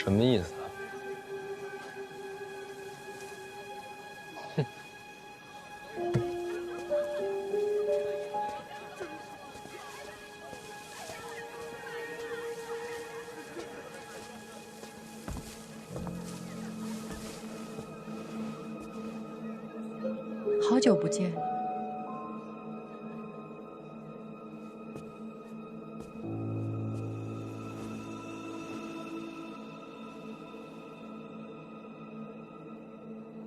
什么意思啊？哼！好久不见。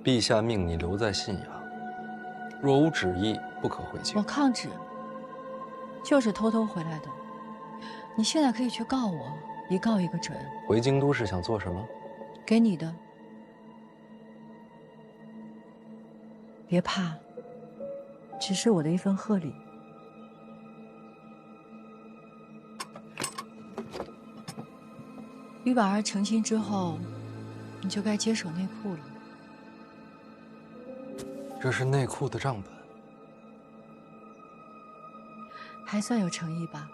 陛下命你留在信阳，若无旨意，不可回京。我抗旨，就是偷偷回来的。你现在可以去告我，一告一个准。回京都是想做什么？给你的，别怕，只是我的一份贺礼。与婉儿成亲之后，你就该接手内库了。这是内库的账本，还算有诚意吧？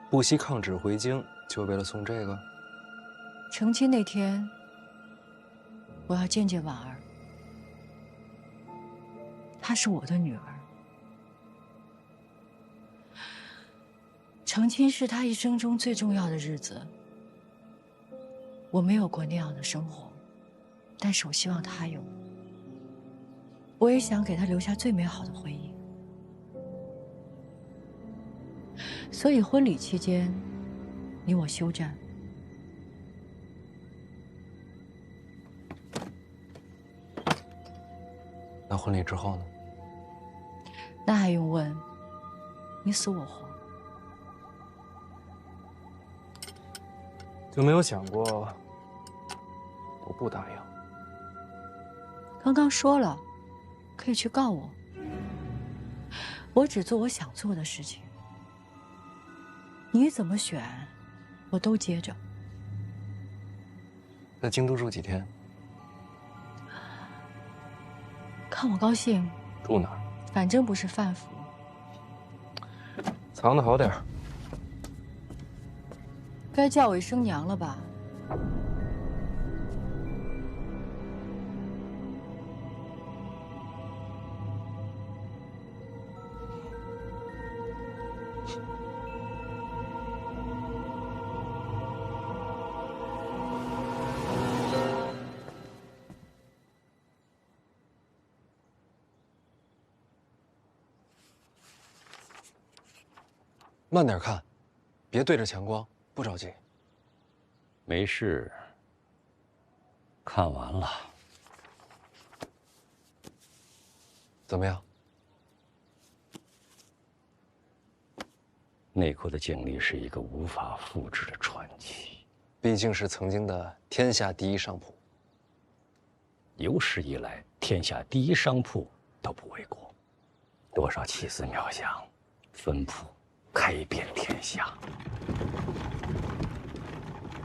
不惜抗旨回京，就为了送这个？成亲那天，我要见见婉儿，她是我的女儿。成亲是她一生中最重要的日子。我没有过那样的生活，但是我希望她有。我也想给她留下最美好的回忆。所以婚礼期间，你我休战。那婚礼之后呢？那还用问？你死我活。就没有想过我不答应？刚刚说了，可以去告我。我只做我想做的事情。你怎么选，我都接着。在京都住几天？看我高兴。住哪儿？反正不是范府。藏得好点儿。该叫我一声娘了吧？慢点看，别对着强光，不着急。没事，看完了。怎么样？内库的经历是一个无法复制的传奇，毕竟是曾经的天下第一商铺。有史以来天下第一商铺都不为过，多少奇思妙想，分铺开遍天下。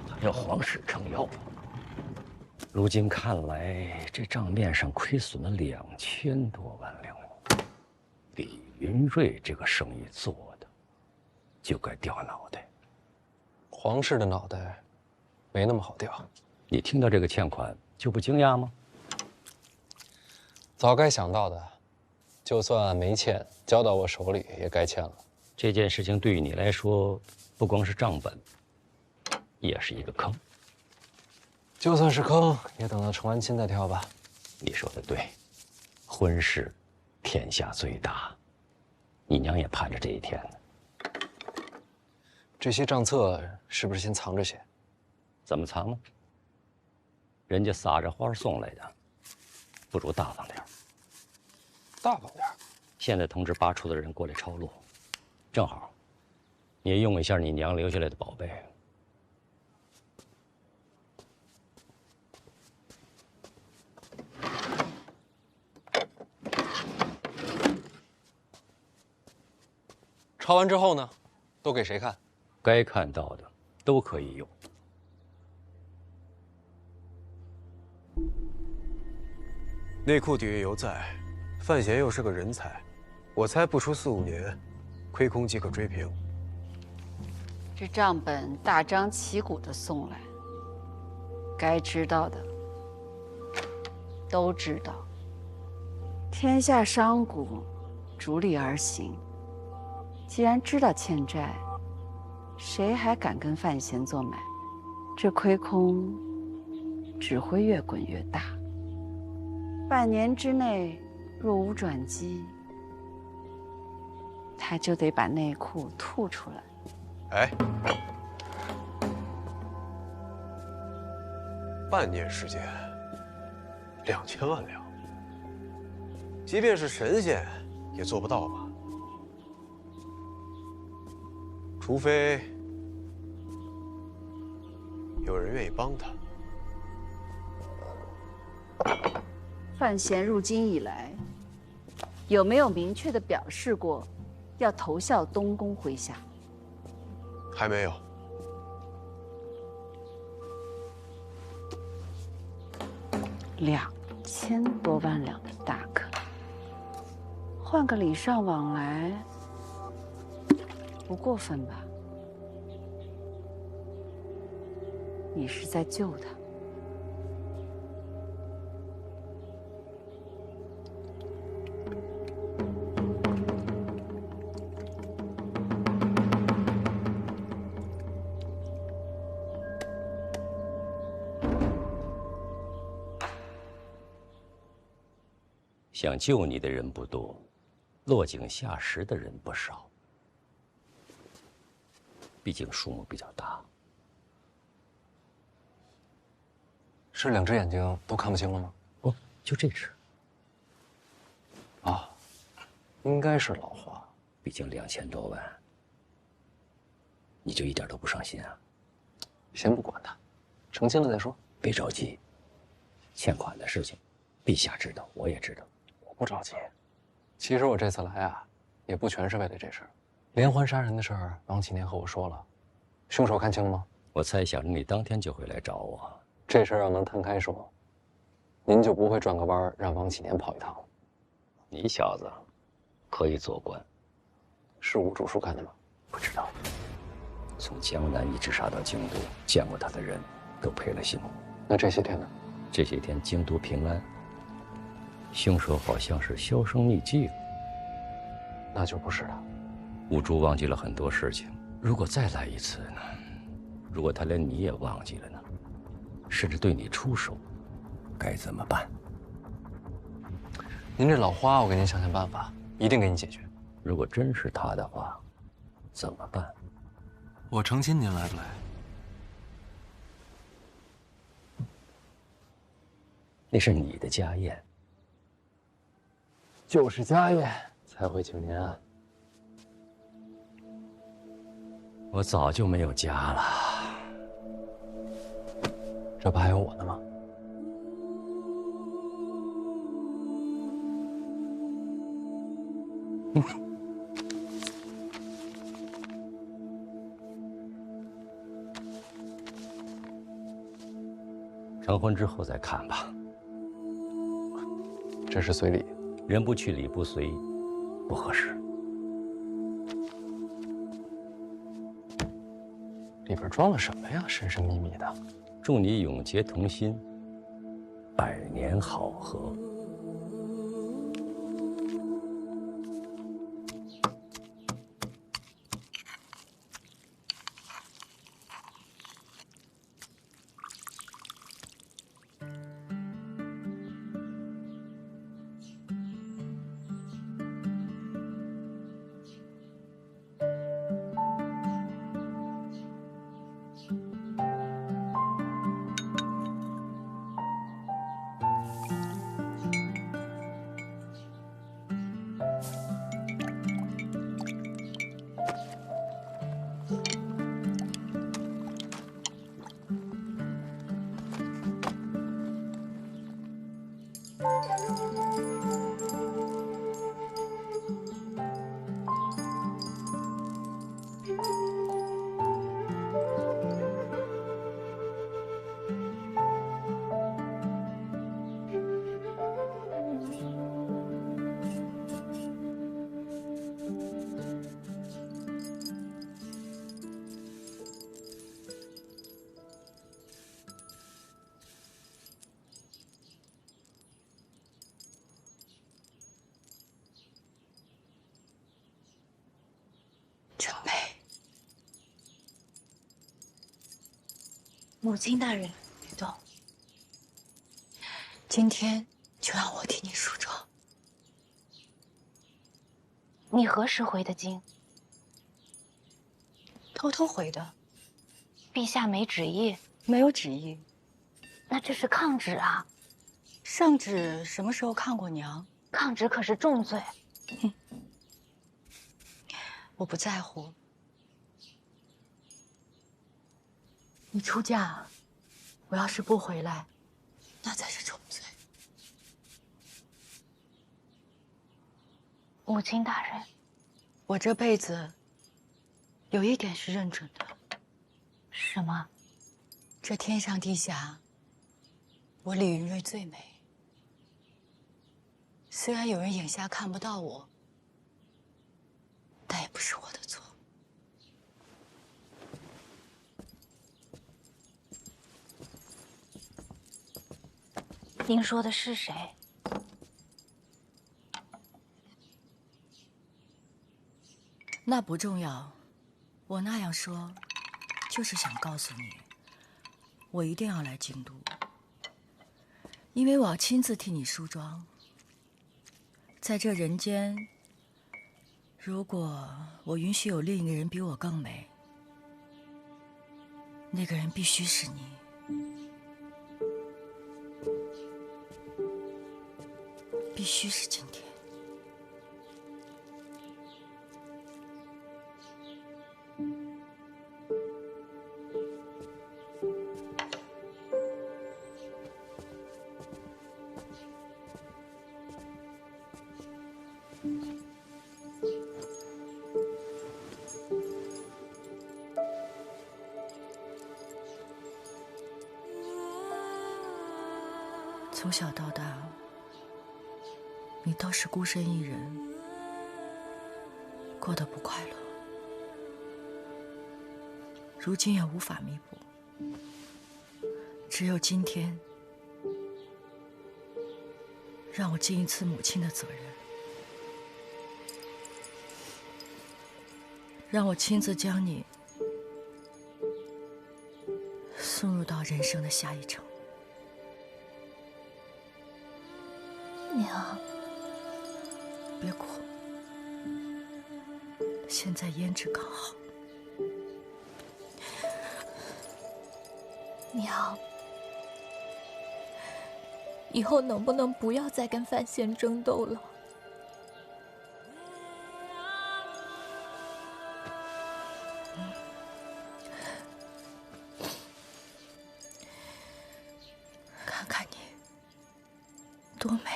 还要皇室撑腰。如今看来，这账面上亏损了2000多万两。李云瑞这个生意做的，就该掉脑袋。皇室的脑袋没那么好掉。你听到这个欠款就不惊讶吗？早该想到的，就算没欠，交到我手里也该欠了。这件事情对于你来说，不光是账本，也是一个坑。就算是坑，也等到成完亲再跳吧。你说的对，婚事天下最大，你娘也盼着这一天呢。这些账册是不是先藏着些？怎么藏呢？人家撒着花送来的，不如大方点儿。大方点儿。现在通知8处的人过来抄录，正好，你也用一下你娘留下来的宝贝。抄完之后呢，都给谁看？该看到的都可以用。内库底蕴犹在，范闲又是个人才，我猜不出4、5年，亏空即可追平。这账本大张旗鼓的送来，该知道的都知道。天下商贾逐利而行，既然知道欠债，谁还敢跟范闲做买？这亏空只会越滚越大。半年之内若无转机，他就得把内裤吐出来。哎，半年时间，2000万两，即便是神仙也做不到吧？除非有人愿意帮他。范闲入京以来，有没有明确的表示过要投效东宫麾下？还没有。2000多万两的大客，换个礼尚往来，不过分吧？你是在救他。想救你的人不多，落井下石的人不少。毕竟数目比较大。是2只眼睛都看不清了吗？哦，就这只。啊，应该是老花。毕竟2000多万，你就一点都不上心啊？先不管他，成亲了再说。别着急，欠款的事情，陛下知道，我也知道。我不着急。其实我这次来啊，也不全是为了这事儿。连环杀人的事儿，王启年和我说了，凶手看清了吗？我猜想着你当天就会来找我。这事儿要能摊开说，您就不会转个弯儿让王启年跑一趟了。你小子可以做官，是吴主书干的吗？不知道。从江南一直杀到京都，见过他的人都赔了心。那这些天呢？这些天京都平安，凶手好像是销声匿迹了。那就不是他。吴珠忘记了很多事情，如果再来一次呢？如果他连你也忘记了呢？甚至对你出手，该怎么办？您这老花，我给您想想办法，一定给你解决。如果真是他的话，怎么办？我成亲，您来不来？那是你的家宴，就是家宴才会请您啊。我早就没有家了。这不还有我呢吗？成婚之后再看吧。这是随礼，人不去礼不随，不合适。里边装了什么呀？神神秘秘的。祝你永结同心，100年好合。母亲大人，别动。今天就让我替你梳妆。你何时回的京？偷偷回的，陛下没旨意？没有旨意。那这是抗旨啊！上旨什么时候看过娘？抗旨可是重罪。我不在乎。你出嫁，我要是不回来，那才是重罪。母亲大人，我这辈子有一点是认准的。什么？这天上地下，我李云瑞最美。虽然有人眼下看不到我，但也不是我的错。您说的是谁？那不重要，我那样说，就是想告诉你，我一定要来京都，因为我要亲自替你梳妆。在这人间，如果我允许有另一个人比我更美，那个人必须是你。必须是今天。从小到大，你都是孤身一人，过得不快乐。如今也无法弥补，只有今天，让我尽一次母亲的责任，让我亲自将你送入到人生的下一程。娘，别哭，现在胭脂刚好。娘，以后能不能不要再跟范闲争斗了？看看你，多美！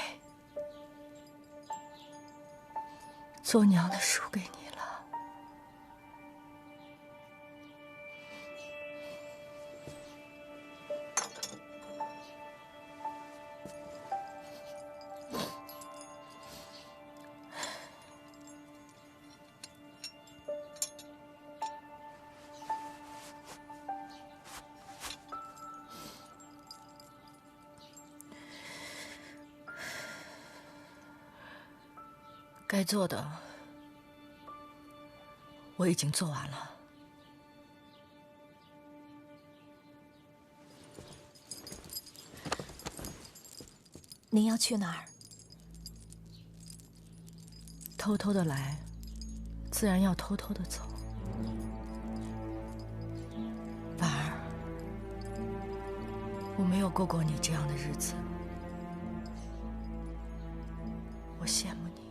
做娘的输给你了。该做的我已经做完了。您要去哪儿？偷偷的来，自然要偷偷的走。婉儿，我没有过过你这样的日子，我羡慕你。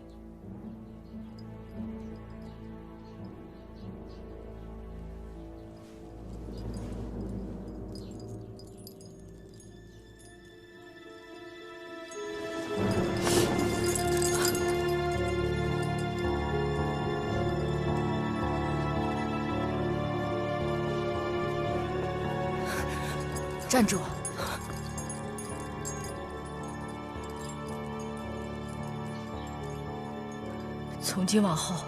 站住！从今往后，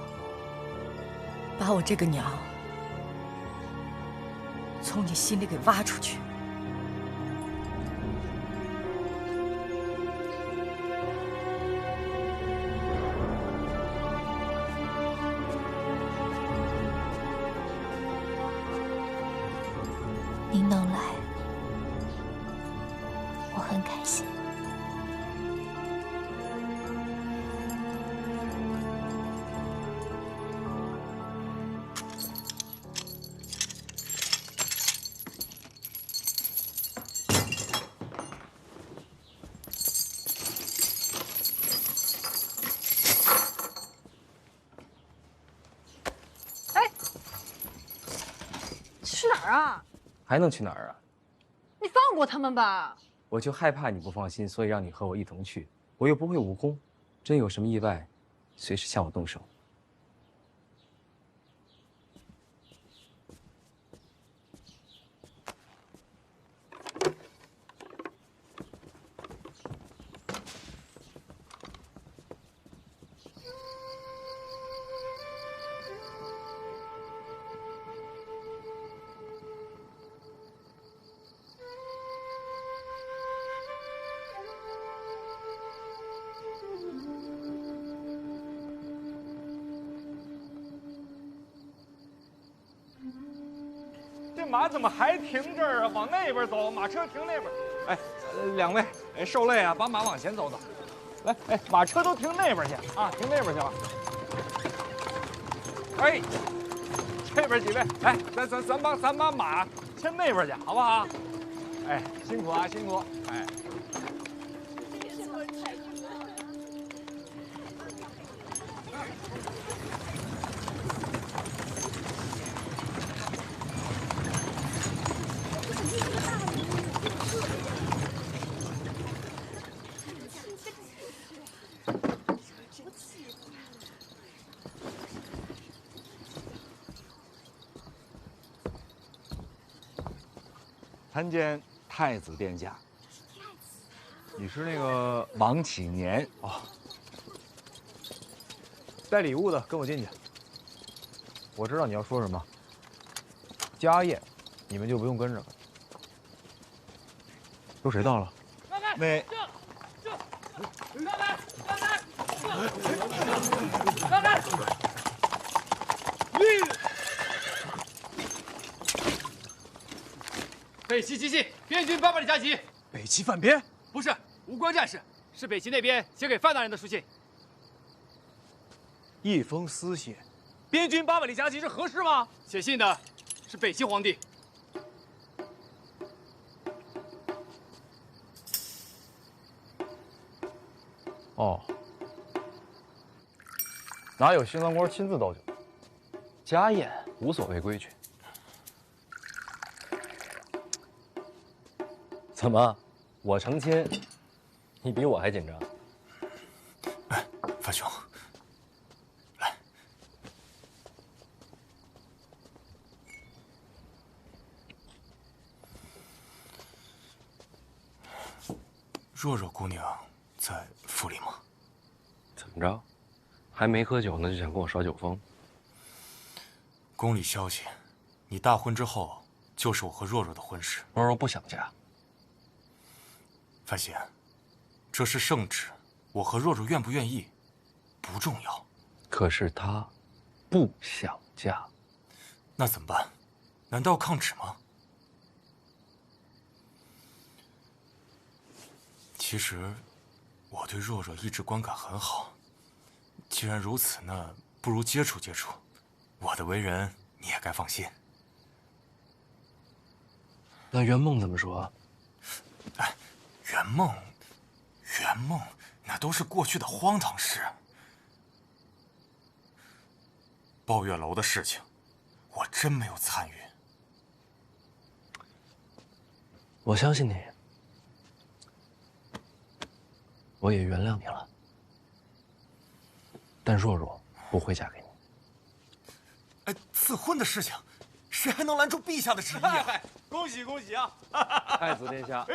把我这个娘从你心里给挖出去。您能来，儿啊？还能去哪儿啊？你放过他们吧。我就害怕你不放心，所以让你和我一同去。我又不会武功，真有什么意外，随时向我动手。这马怎么还停这儿啊？往那边走，马车停那边。哎，两位，哎，受累啊，把马往前走走。来，哎，马车都停那边去啊，停那边去了。哎，这边几位，哎，咱把马牵那边去，好不好？哎，辛苦啊，辛苦。哎。参见太子殿下。你是那个王启年哦？带礼物的，跟我进去。我知道你要说什么。家宴，你们就不用跟着了。都谁到了？那。北齐急信，边军800里加急。北齐犯边？不是，无关战事，是北齐那边写给范大人的书信。一封私信，边军800里加急是合适吗？写信的是北齐皇帝。哦，哪有新郎官亲自倒酒？家宴无所谓规矩。怎么，我成亲，你比我还紧张？哎，范兄，来，若若姑娘在府里吗？怎么着，还没喝酒呢就想跟我耍酒疯？宫里消息，你大婚之后就是我和若若的婚事。若若不想嫁。范闲，这是圣旨，我和若若愿不愿意不重要。可是她不想嫁，那怎么办？难道要抗旨吗？其实，我对若若一直观感很好。既然如此，那不如接触接触。我的为人你也该放心。那圆梦怎么说？哎，圆梦，那都是过去的荒唐事。抱月楼的事情，我真没有参与。我相信你，我也原谅你了。但若若不会嫁给你。哎，赐婚的事情，谁还能拦住陛下的旨意啊？恭喜恭喜啊！太子殿下，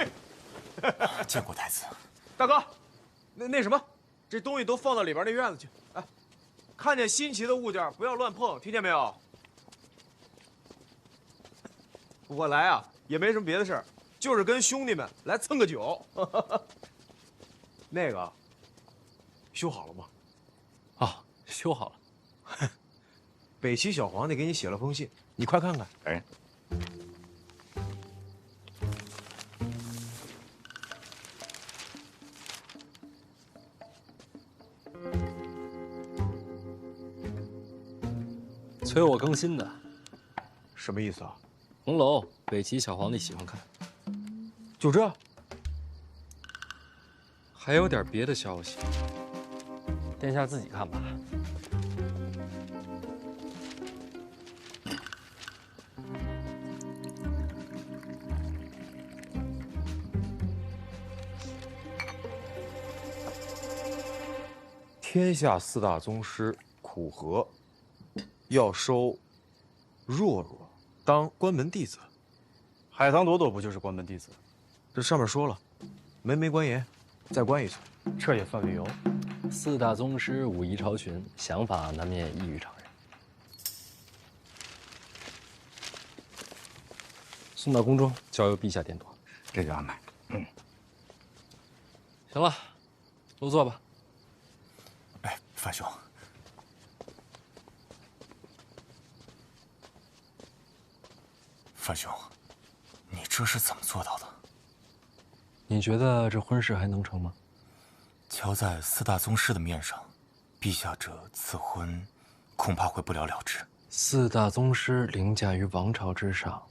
见过太子。大哥，那什么，这东西都放到里边那院子去。哎，看见新奇的物件不要乱碰，听见没有？我来啊，也没什么别的事儿，就是跟兄弟们来蹭个酒。那个，修好了吗？啊，修好了。北齐小皇帝给你写了封信，你快看看。哎。催我更新的，什么意思啊？红楼，北齐小皇帝喜欢看。就这？还有点别的消息，殿下自己看吧。天下4大宗师苦荷要收若若当关门弟子。海棠朵朵不就是关门弟子？这上面说了，门没关严，再关一村，这也算理由。 4大宗师武艺超群，想法难免异于常人。送到宫中，交由陛下典妥。这就安排。行了，入座吧。哎，范兄，范兄，你这是怎么做到的？你觉得这婚事还能成吗？ 瞧在4大宗师的面上，陛下这此婚恐怕会不了了之。4大宗师凌驾于王朝之上，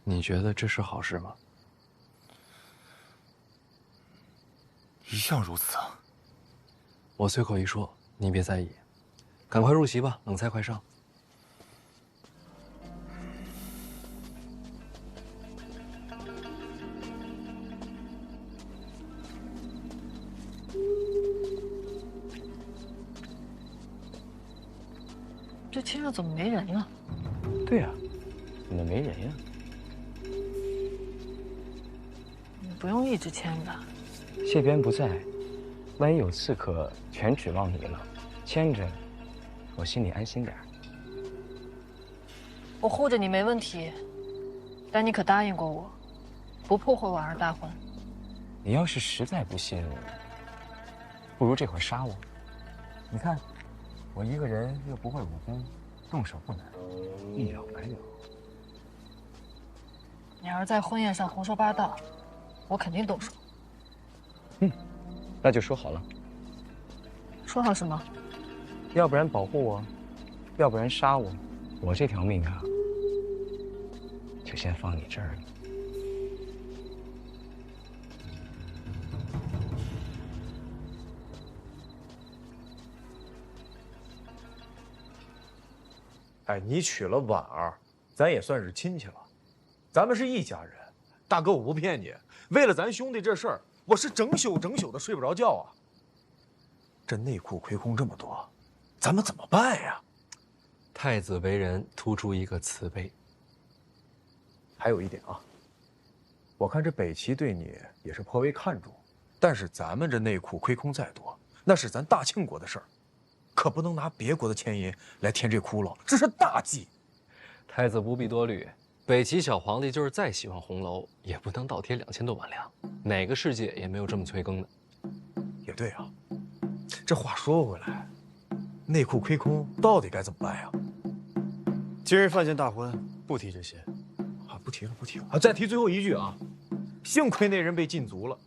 你觉得这是好事吗？一向如此啊。我随口一说，你别在意。赶快入席吧，冷菜快上。这厅上怎么没人了？对呀，怎么没人呀？你不用一直牵吧。谢边不在，万一有刺客全指望你了，牵着，我心里安心点儿。我护着你没问题，但你可答应过我，不破坏婉儿大婚。你要是实在不信，不如这会儿杀我。你看，我一个人又不会武功，动手不难，一了百了。你要是在婚宴上胡说八道，我肯定动手。那就说好了，说好什么？要不然保护我，要不然杀我。我这条命啊，就先放你这儿了。哎，你娶了婉儿，咱也算是亲戚了，咱们是一家人。大哥，我不骗你，为了咱兄弟这事儿，我是整宿的睡不着觉啊。这内库亏空这么多，咱们怎么办呀？太子为人突出一个慈悲。还有一点啊，我看这北齐对你也是颇为看重，但是咱们这内库亏空再多，那是咱大庆国的事儿，可不能拿别国的钱银来填这窟窿，这是大忌。太子不必多虑，北齐小皇帝就是再喜欢红楼，也不能倒贴2000多万两，哪个世界也没有这么催更的。也对啊，这话说回来，内库亏空到底该怎么办呀？今日范县大婚，不提这些。不提了，不提了啊！再提最后一句啊，幸亏那人被禁足了，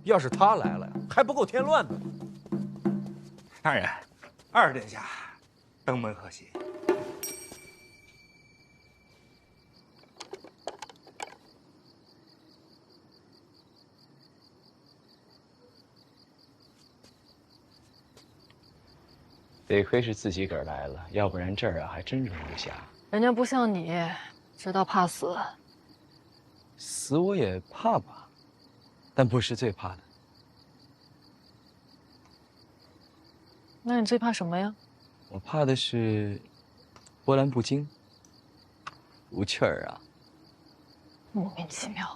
要是他来了呀，还不够添乱的。大人，二殿下，登门贺喜。得亏是自己个儿来了，要不然这儿啊还真容不下。人家不像你，知道怕死。死我也怕吧，但不是最怕的。那你最怕什么呀？我怕的是波澜不惊，无趣儿啊。莫名其妙。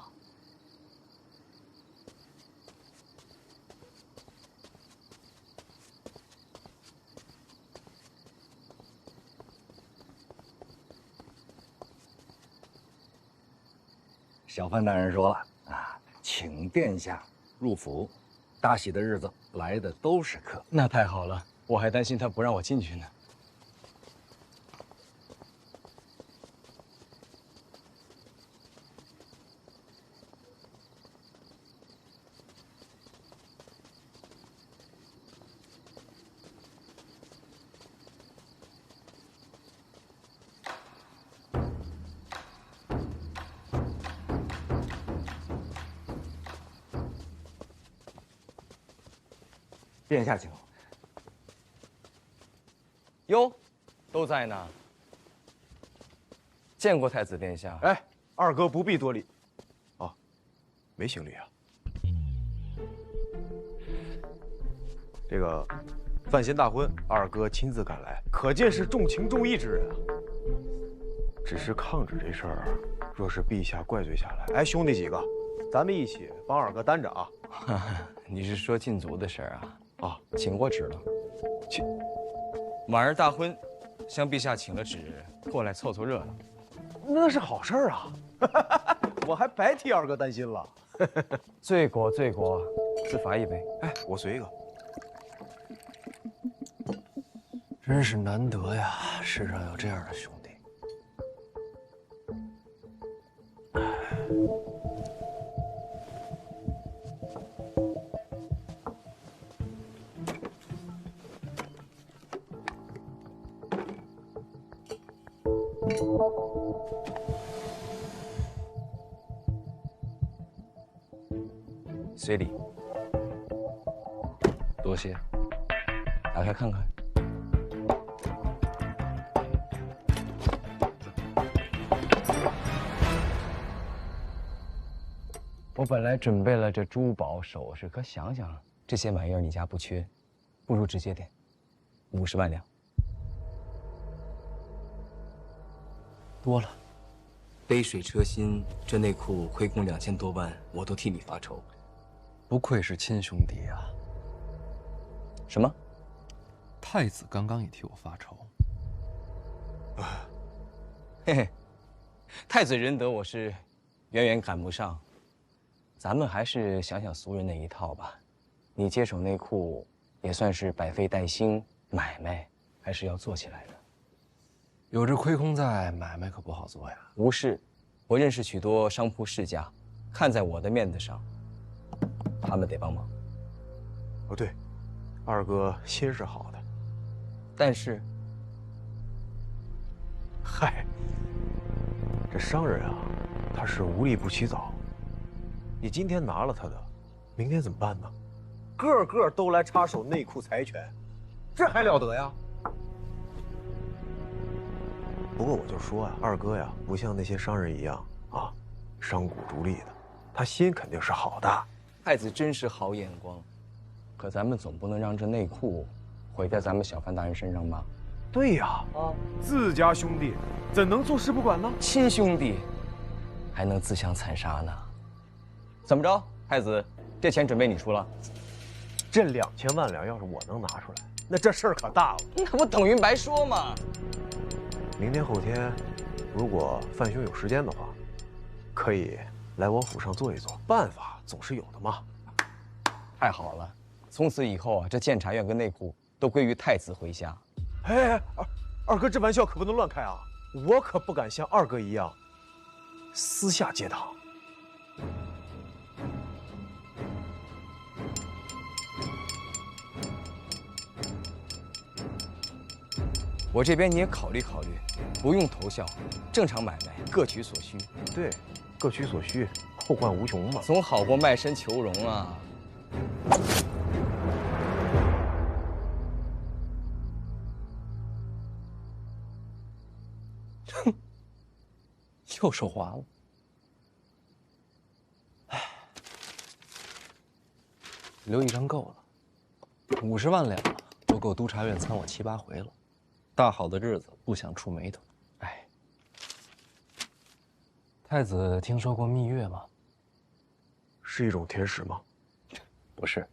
小范大人说了啊，请殿下入府，大喜的日子来的都是客。那太好了，我还担心他不让我进去呢。殿下请。哟，都在呢。见过太子殿下。哎，二哥不必多礼。哦，没行礼啊。这个，范闲大婚，二哥亲自赶来，可见是重情重义之人啊。只是抗旨这事儿，若是陛下怪罪下来，哎，兄弟几个，咱们一起帮二哥担着啊。你是说禁足的事儿啊？啊，请过旨了。婉儿大婚，向陛下请了旨，过来凑凑热闹。那是好事儿啊，我还白替二哥担心了。罪过罪过，自罚一杯。哎，我随一个。真是难得呀，世上有这样的兄弟。随礼。多谢。打开看看。我本来准备了这珠宝首饰，可想想这些玩意儿你家不缺，不如直接点，50万两。多了。杯水车薪，这内裤亏空2000多万，我都替你发愁。不愧是亲兄弟呀！什么？太子刚刚也替我发愁。嘿嘿，太子仁德我是远远赶不上。咱们还是想想俗人那一套吧。你接手内裤也算是百废待兴，买卖还是要做起来的。有这亏空在，买卖可不好做呀。无事，我认识许多商铺世家，看在我的面子上，他们得帮忙。哦，对，二哥心是好的，但是，嗨，这商人啊，他是无利不起早。你今天拿了他的，明天怎么办呢？个个都来插手内裤财权，这还了得呀？不过我就说啊，二哥呀，不像那些商人一样啊，商贾逐利的，他心肯定是好的。太子真是好眼光，可咱们总不能让这内裤毁在咱们小范大人身上吧？对呀，自家兄弟怎能坐视不管呢？亲兄弟还能自相残杀呢？怎么着，太子，这钱准备你出了？这2000万两要是我能拿出来，那这事儿可大了。那不等于白说吗？明天后天，如果范兄有时间的话，可以来我府上坐一坐，办法总是有的嘛。太好了，从此以后啊，这监察院跟内库都归于太子麾下。哎，二哥这玩笑可不能乱开啊！我可不敢像二哥一样私下结党。我这边你也考虑考虑，不用投效，正常买卖各取所需。对，各取所需，后患无穷嘛。总好过卖身求荣啊。哼，又说话了。唉，留一张够了，50万两了，都够督察院参我7、8回了。大好的日子不想触眉头。哎，太子听说过蜜月吗？是一种甜食吗？不是，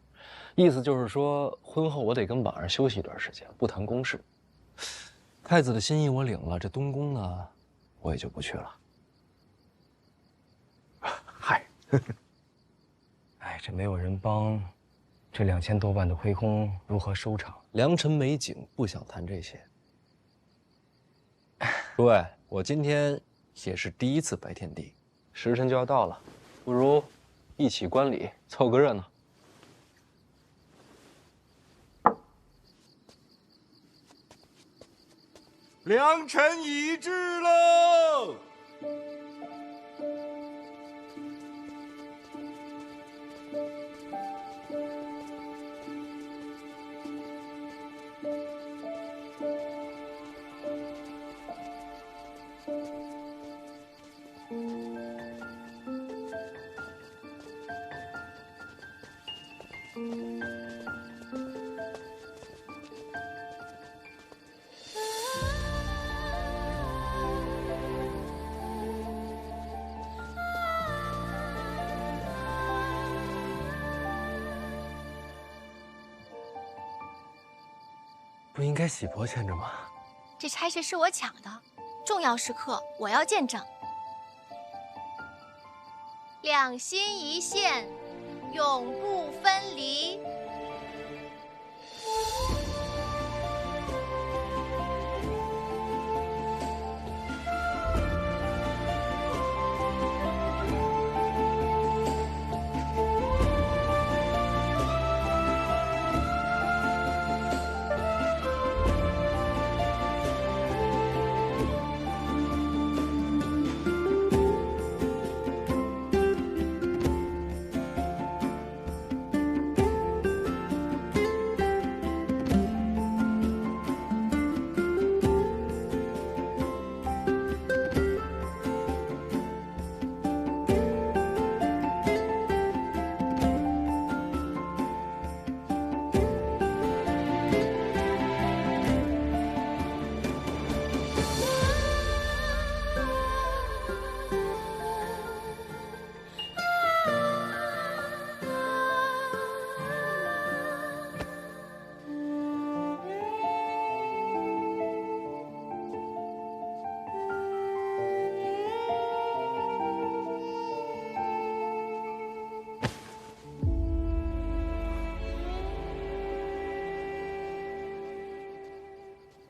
意思就是说婚后我得跟婉儿休息一段时间，不谈公事。太子的心意我领了，这东宫呢，我也就不去了。嗨，哎，这没有人帮，这2000多万的亏空如何收场？良辰美景，不想谈这些。诸位，我今天也是第一次拜天地，时辰就要到了，不如一起观礼，凑个热闹。良辰已至喽！不应该喜婆牵着吗？这差事是我抢的，重要时刻我要见证。两心一线，永不分离。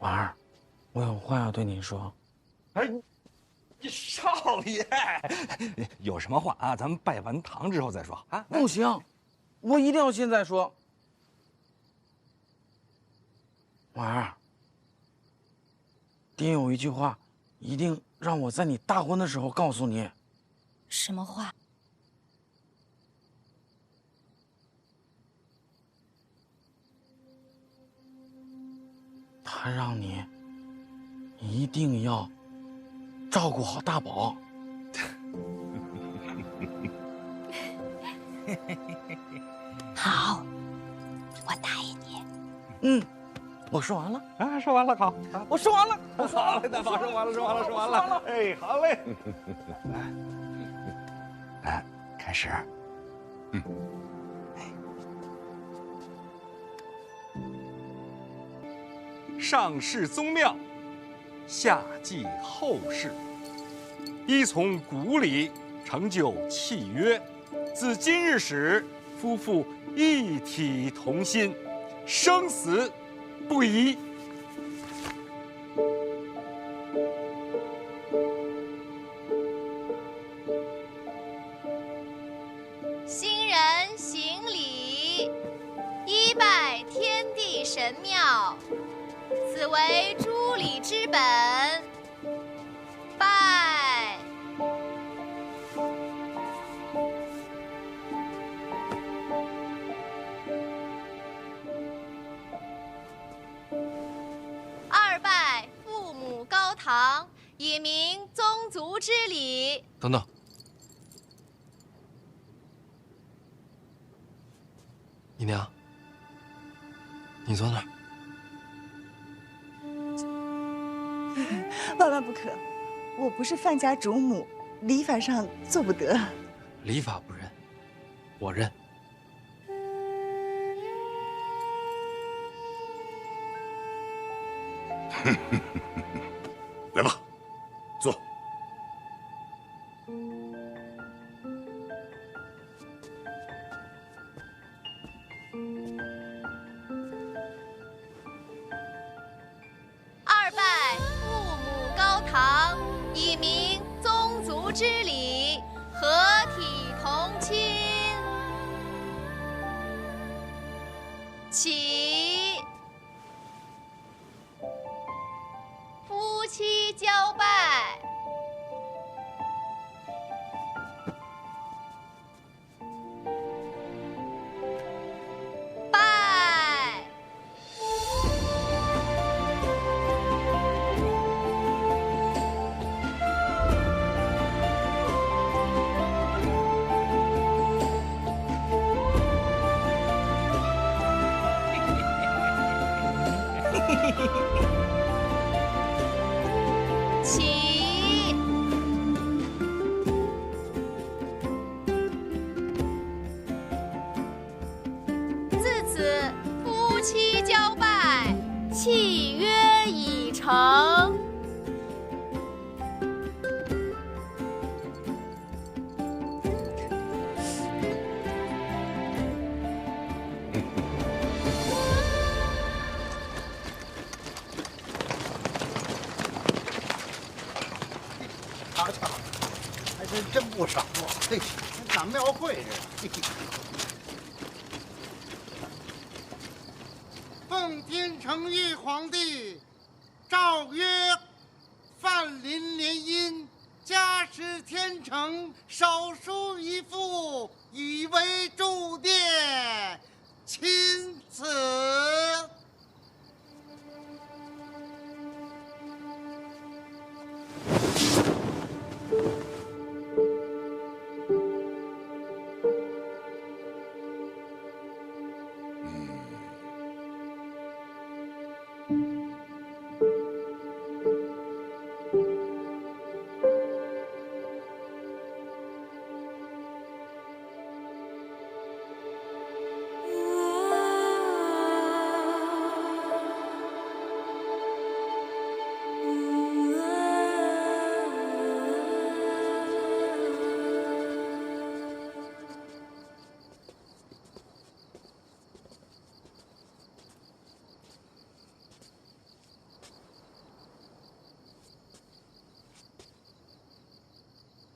婉儿，我有话要对你说。哎，少爷，有什么话啊？咱们拜完堂之后再说啊。不行，我一定要现在说。婉儿，爹有一句话，一定让我在你大婚的时候告诉你。什么话？他让你一定要照顾好大宝。好，我答应你。嗯，我说完了啊，说完了，好，我说完了，好嘞，大宝说完了，说完了，哎，好嘞。来，开始。上世宗庙，下记后事，依从古礼，成就契约。自今日始，夫妇一体同心，生死不移。新人行礼，一拜天地神庙。此为诸礼之本，拜。二拜父母高堂，以明宗族之礼。等等，姨娘，你坐那儿。万万不可！我不是范家主母，礼法上做不得。礼法不认，我认。来吧，坐。二拜父母高堂，以明宗族之礼，合体同亲。起，夫妻交拜。拜。起，自此夫妻交拜，契成。瞧瞧，还真不少啊！嘿，咱庙会这个。奉天承运皇帝诏曰：范林联姻，加持天成，手书一副，以为祝殿，钦此。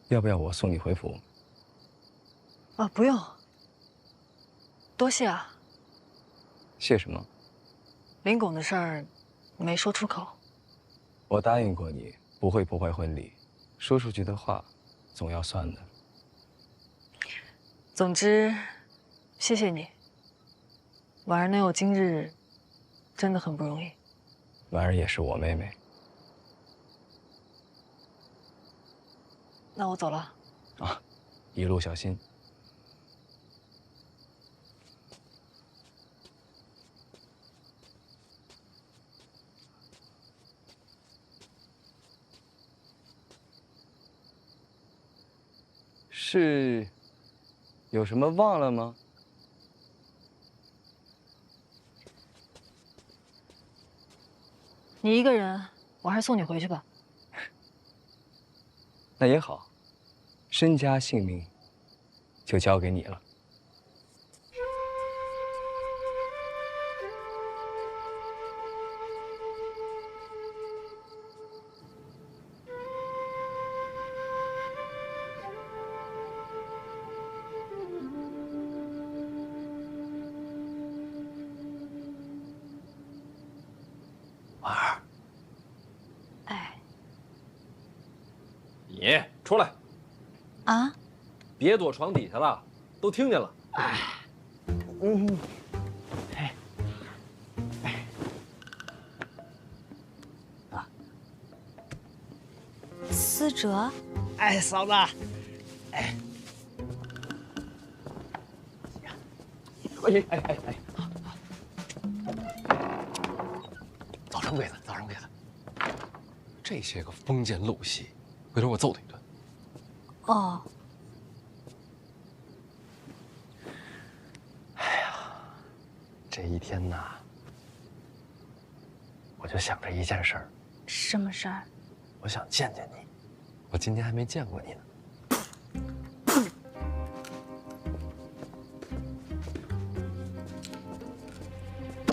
要不要我送你回府？啊，不用，多谢啊。谢什么？林拱的事儿没说出口。我答应过你，不会破坏婚礼，说出去的话，总要算的。总之，谢谢你。婉儿能有今日，真的很不容易。婉儿也是我妹妹。那我走了。啊，一路小心。是有什么忘了吗？你一个人，我还是送你回去吧。那也好，身家性命就交给你了。婉儿，哎，你出来啊！别躲床底下了，都听见了。思哲，哎，嫂子，哎，早生贵子，早生贵子。这些个封建陋习，回头我揍他一顿。哦。这一天呐，我就想着一件事儿。什么事儿？我想见见你，我今天还没见过你呢。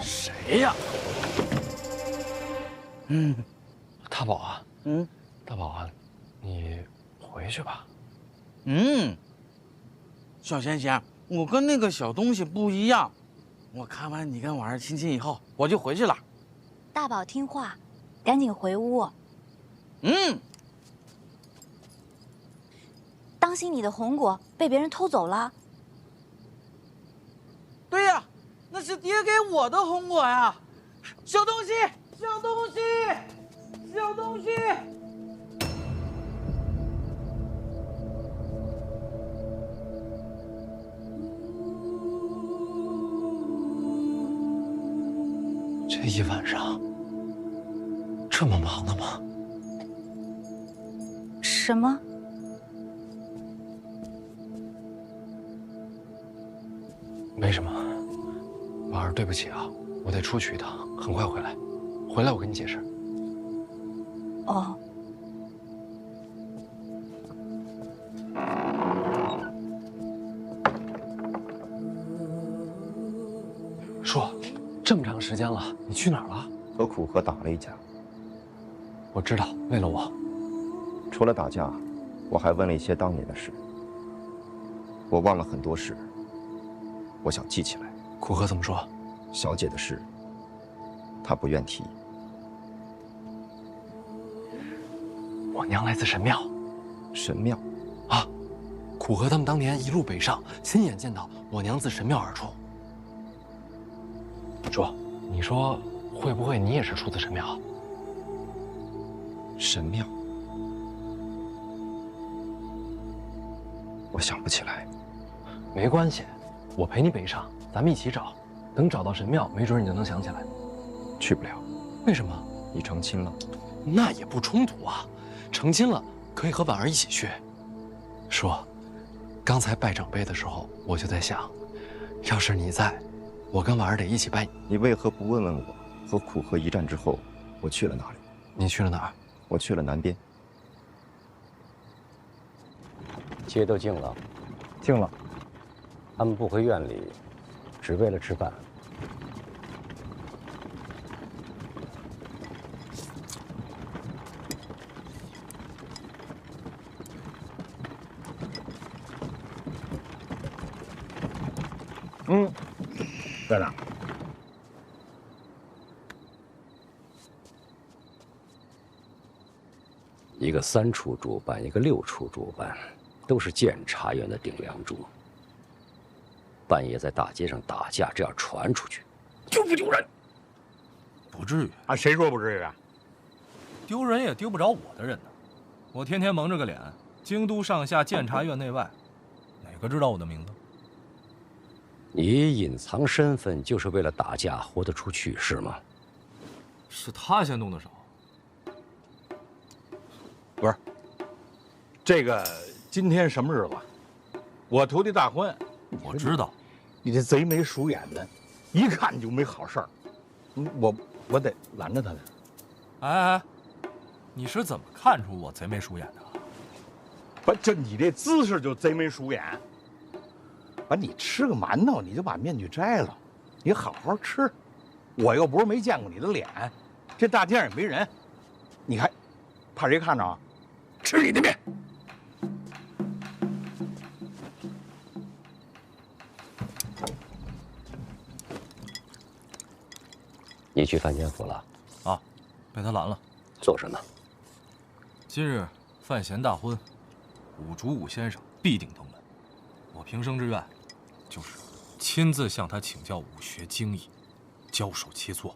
谁呀？大宝啊，大宝啊，你回去吧。小贤贤，我跟那个小东西不一样，我看完你跟婉儿亲亲以后，我就回去了。大宝听话，赶紧回屋。当心你的红果被别人偷走了。对呀，那是爹给我的红果呀！小东西，小东西，小东西！这一晚上这么忙的吗？什么？没什么，婉儿，对不起啊，我得出去一趟，很快回来。回来我跟你解释。哦。说，这么长时间了，你去哪儿了？和苦荷打了一架。我知道，为了我。除了打架，我还问了一些当年的事。我忘了很多事，我想记起来。苦荷怎么说？小姐的事，她不愿提。我娘来自神庙。神庙？啊，苦荷他们当年一路北上，亲眼见到我娘自神庙而出。说，你说会不会你也是出自神庙？神庙？我想不起来。没关系，我陪你北上，咱们一起找。等找到神庙，没准你就能想起来。去不了。为什么？你成亲了。那也不冲突啊。成亲了，可以和婉儿一起去。说，刚才拜长辈的时候，我就在想，要是你在，我跟婉儿得一起拜。你为何不问问我？和苦荷一战之后，我去了哪里？你去了哪儿？我去了南边。街都静了。静了。他们不回院里，只为了吃饭。在哪？一个3处主办，一个6处主办，都是监察院的顶梁柱。半夜在大街上打架，这样传出去，丢不丢人？不至于啊，谁说不至于啊？丢人也丢不着我的人呢。我天天蒙着个脸，京都上下监察院内外，哪个知道我的名字？你隐藏身份就是为了打架活得出去是吗？是他先动的手。不是，这个今天什么日子？我徒弟大婚。我知道，你这贼眉鼠眼的，一看就没好事儿。我得拦着他呢。哎，你是怎么看出我贼眉鼠眼的？不，就你这姿势就贼眉鼠眼。你吃个馒头，你就把面具摘了，你好好吃。我又不是没见过你的脸，这大街上也没人，你还怕谁看着啊？吃你的面。你去范监府了？啊，被他拦了。做什么？今日范闲大婚，武竹武先生必定登门。我平生之愿，就是亲自向他请教武学精艺，教授切磋。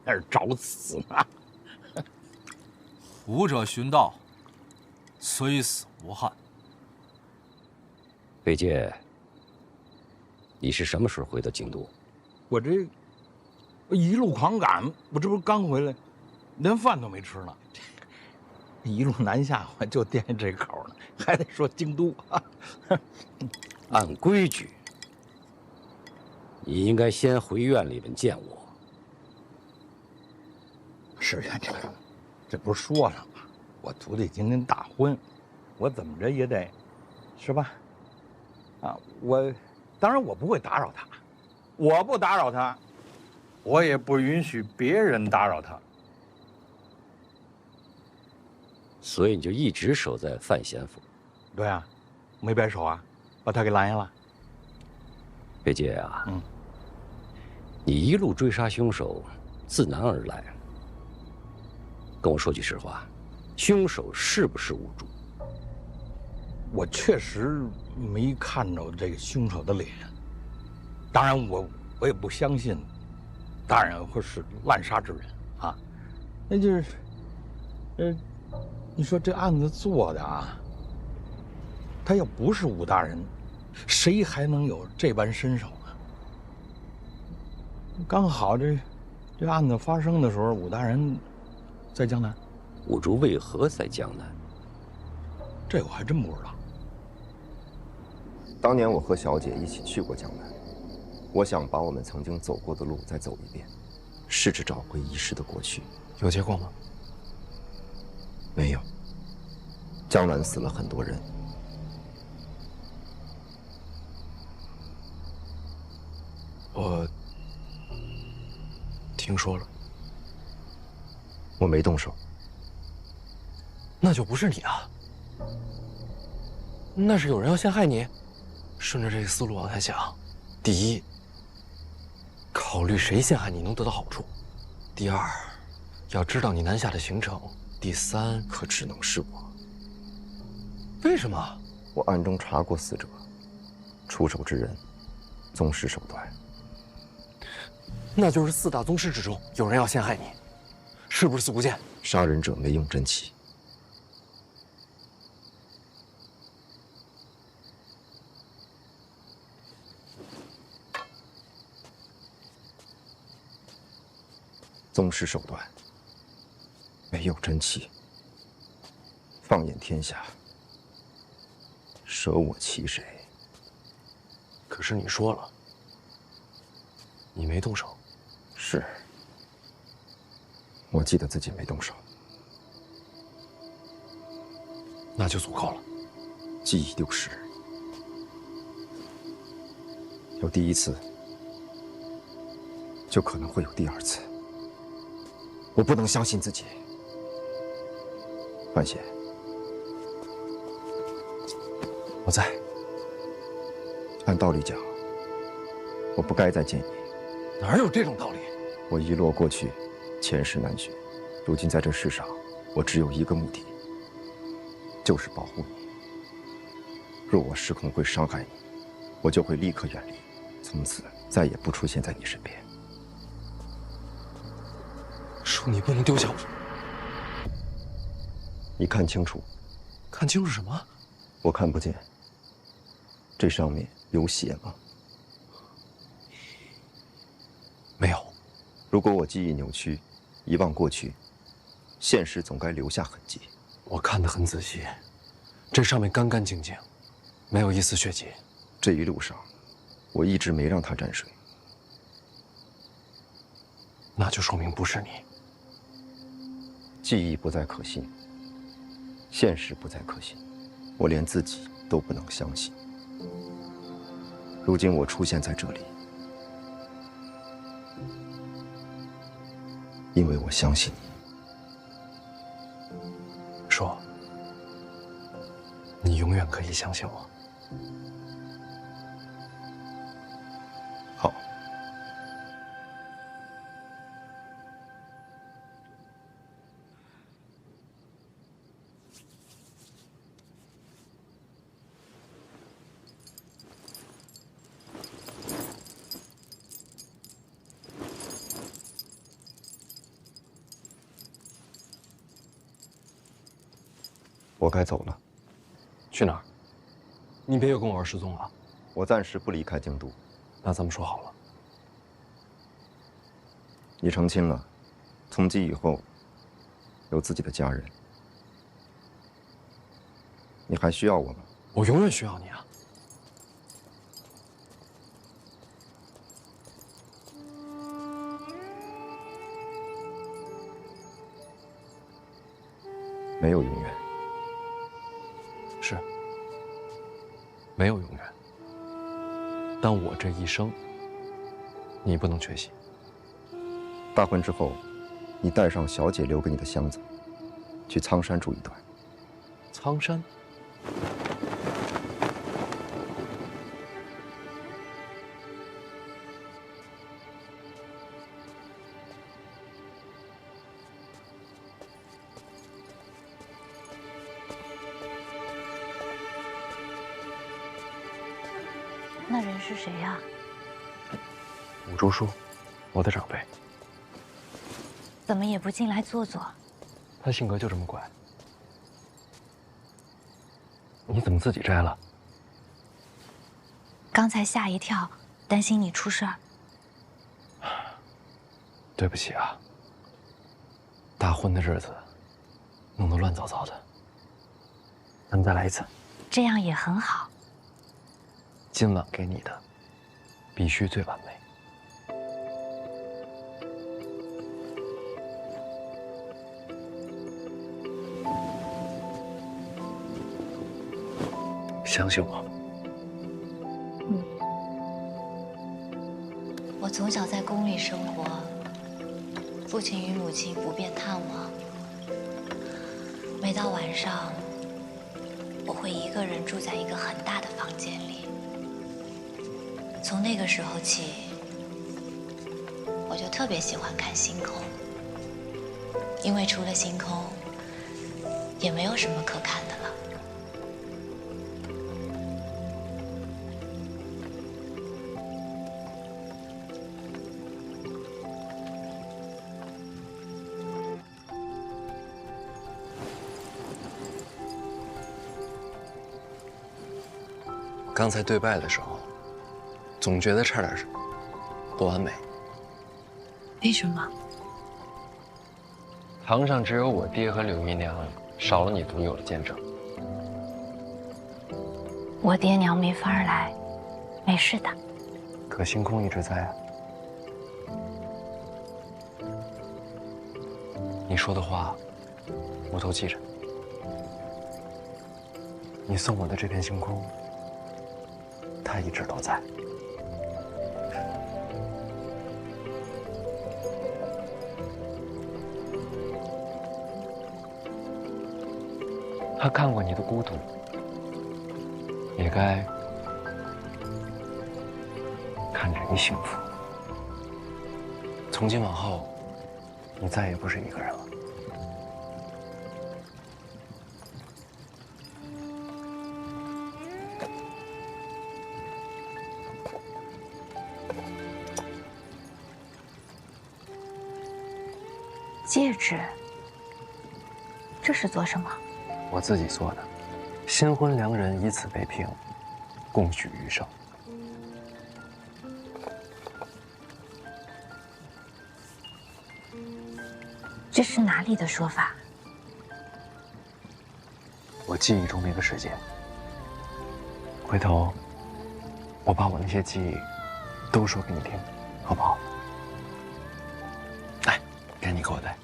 那是找死呢！武者寻道，虽死无憾。北界，你是什么时候回的京都？我这一路狂赶，我这不是刚回来，连饭都没吃呢。一路南下，我就惦记这口呢，还得说京都啊。按规矩，你应该先回院里面见我。是呀，这不是说了吗？我徒弟今天大婚，我怎么着也得，是吧？啊，当然我不会打扰他，我不打扰他，我也不允许别人打扰他。所以你就一直守在范闲府。对啊，没白守啊，把他给拦下了。北界啊，你一路追杀凶手，自南而来。跟我说句实话，凶手是不是武竹？我确实没看着这个凶手的脸，当然我也不相信大人会是滥杀之人啊。那就是，你说这案子做的啊，他要不是武大人，谁还能有这般身手呢？刚好这案子发生的时候，武大人在江南。武竹为何在江南？这我还真不知道。当年我和小姐一起去过江南，我想把我们曾经走过的路再走一遍，试着找回遗失的过去。有结果吗？没有。江南死了很多人。我听说了。我没动手。那就不是你啊。那是有人要陷害你。顺着这个思路往下想，第一，考虑谁陷害你能得到好处；第二，要知道你南下的行程；第三，可只能是我。为什么？我暗中查过死者，出手之人，宗师手段。那就是4大宗师之中有人要陷害你，是不是四姑剑？杀人者没用真气。宗师手段，没有真气。放眼天下，舍我其谁？可是你说了，你没动手。是，我记得自己没动手，那就足够了。记忆丢失，有第一次，就可能会有第二次。我不能相信自己。范闲，我在。按道理讲，我不该再见你。哪有这种道理？我遗落过去，前世难寻。如今在这世上，我只有一个目的，就是保护你。若我失控会伤害你，我就会立刻远离，从此再也不出现在你身边。叔，你不能丢下我。你看清楚。看清楚什么？我看不见。这上面有血吗？没有。如果我记忆扭曲，遗忘过去，现实总该留下痕迹。我看得很仔细，这上面干干净净，没有一丝血迹。这一路上，我一直没让它沾水。那就说明不是你。记忆不再可信，现实不再可信，我连自己都不能相信。如今我出现在这里，因为我相信你。说，你永远可以相信我。好。我该走了。去哪儿？你别又跟我玩失踪了。我暂时不离开京都。那咱们说好了。你成亲了，从今以后有自己的家人。你还需要我吗？我永远需要你啊。没有永远。是，没有永远。但我这一生，你不能缺席。大婚之后，你带上小姐留给你的箱子，去苍山住一段。苍山？那人是谁呀？武竹叔，我的长辈。怎么也不进来坐坐？他性格就这么怪。你怎么自己摘了？刚才吓一跳，担心你出事儿。对不起啊，大婚的日子弄得乱糟糟的。咱们再来一次。这样也很好。今晚给你的，必须最完美。相信我。我从小在宫里生活，父亲与母亲不便探望。每到晚上，我会一个人住在一个很大的房间里。从那个时候起，我就特别喜欢看星空，因为除了星空，也没有什么可看的了。刚才对拜的时候，总觉得差点不完美。为什么？堂上只有我爹和柳姨娘，少了你独有的见证。我爹娘没法来，没事的。可星空一直在啊。你说的话，我都记着。你送我的这片星空，它一直都在。他看过你的孤独，也该看着你幸福。从今往后，你再也不是一个人了。戒指，这是做什么？我自己做的，新婚良人以此为凭，共许余生。这是哪里的说法？我记忆中那个世界。回头，我把我那些记忆都说给你听，好不好？来，该你给我戴。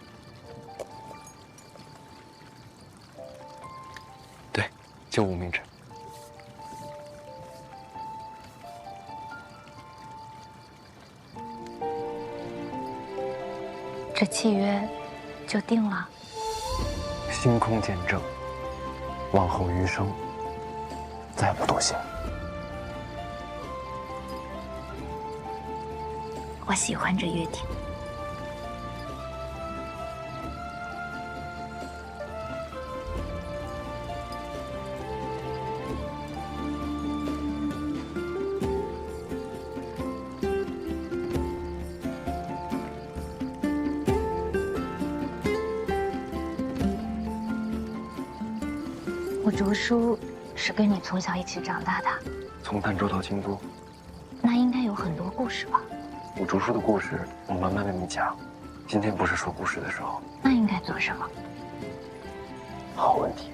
对，就无名指。这契约就定了。星空见证，往后余生再无多幸。我喜欢这约定。我竹叔是跟你从小一起长大的，从儋州到京都，那应该有很多故事吧？我竹叔的故事，我慢慢跟你讲。今天不是说故事的时候。那应该做什么？好问题。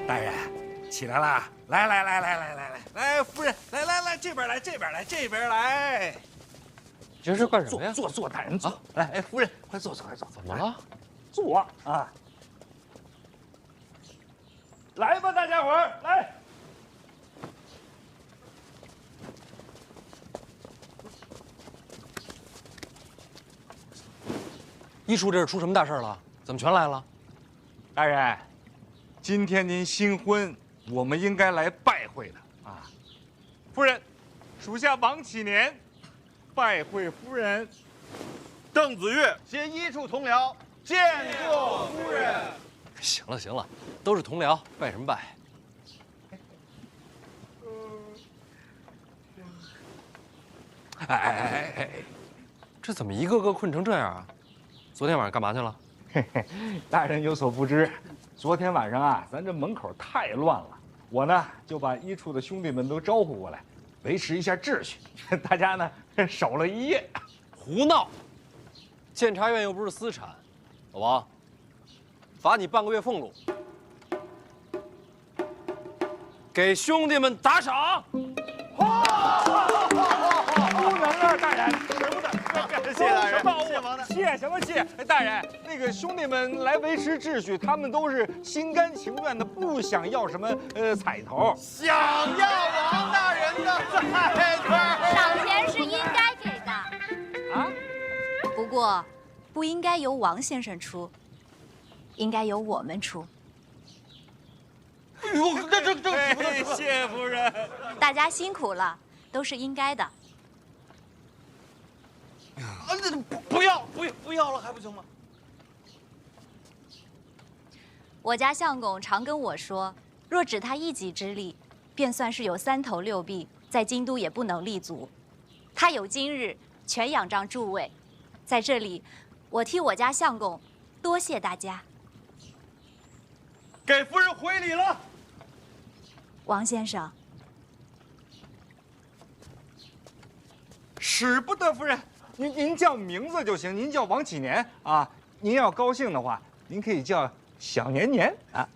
大人，起来啦！来，夫人，来，这边来，这边来。这是干什么呀？坐，大人坐。来，夫人，快坐。怎么了？坐啊！来吧，大家伙儿，来。一叔这是出什么大事了？怎么全来了？大人，今天您新婚，我们应该来拜会的啊。夫人，属下王启年，拜会夫人。邓子越携一处同僚见过夫人。行了，都是同僚，拜什么拜？哎，这怎么一个个困成这样啊？昨天晚上干嘛去了？嘿嘿，大人有所不知，昨天晚上啊，咱这门口太乱了，我呢就把一处的兄弟们都招呼过来，维持一下秩序。大家呢守了一夜。胡闹！监察院又不是私产。老王，罚你半个月俸禄，给兄弟们打赏。不能啊，大人，舍不得。谢大人，谢王大，谢什么谢？大人，那个兄弟们来维持秩序，他们都是心甘情愿的，不想要什么彩头。想要王大人的彩头，赏钱是应该给的啊，不过不应该由王先生出，应该由我们出。哎呦，这，谢夫人，大家辛苦了，都是应该的。啊，那不要了，还不行吗？我家相公常跟我说，若只他一己之力，便算是有3头6臂，在京都也不能立足。他有今日，全仰仗诸位。在这里，我替我家相公多谢大家。给夫人回礼了。王先生，使不得，夫人。您叫名字就行，您叫王启年啊。您要高兴的话，您可以叫小年年啊。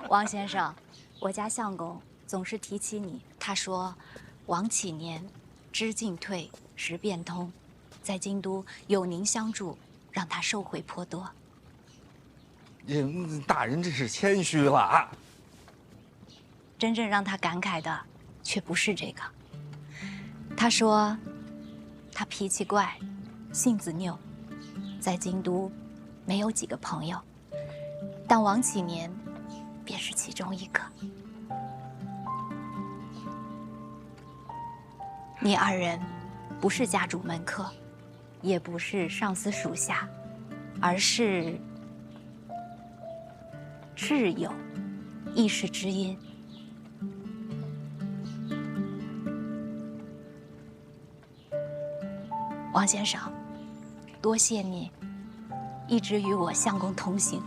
王先生，我家相公总是提起你，他说，王启年知进退，识变通，在京都有您相助，让他受惠颇多。大人这是谦虚了啊。真正让他感慨的，却不是这个。他说，他脾气怪，性子拗，在京都没有几个朋友，但王启年便是其中一个。你2人不是家主门客，也不是上司属下，而是挚友，亦是知音。王先生，多谢你一直与我相公同行。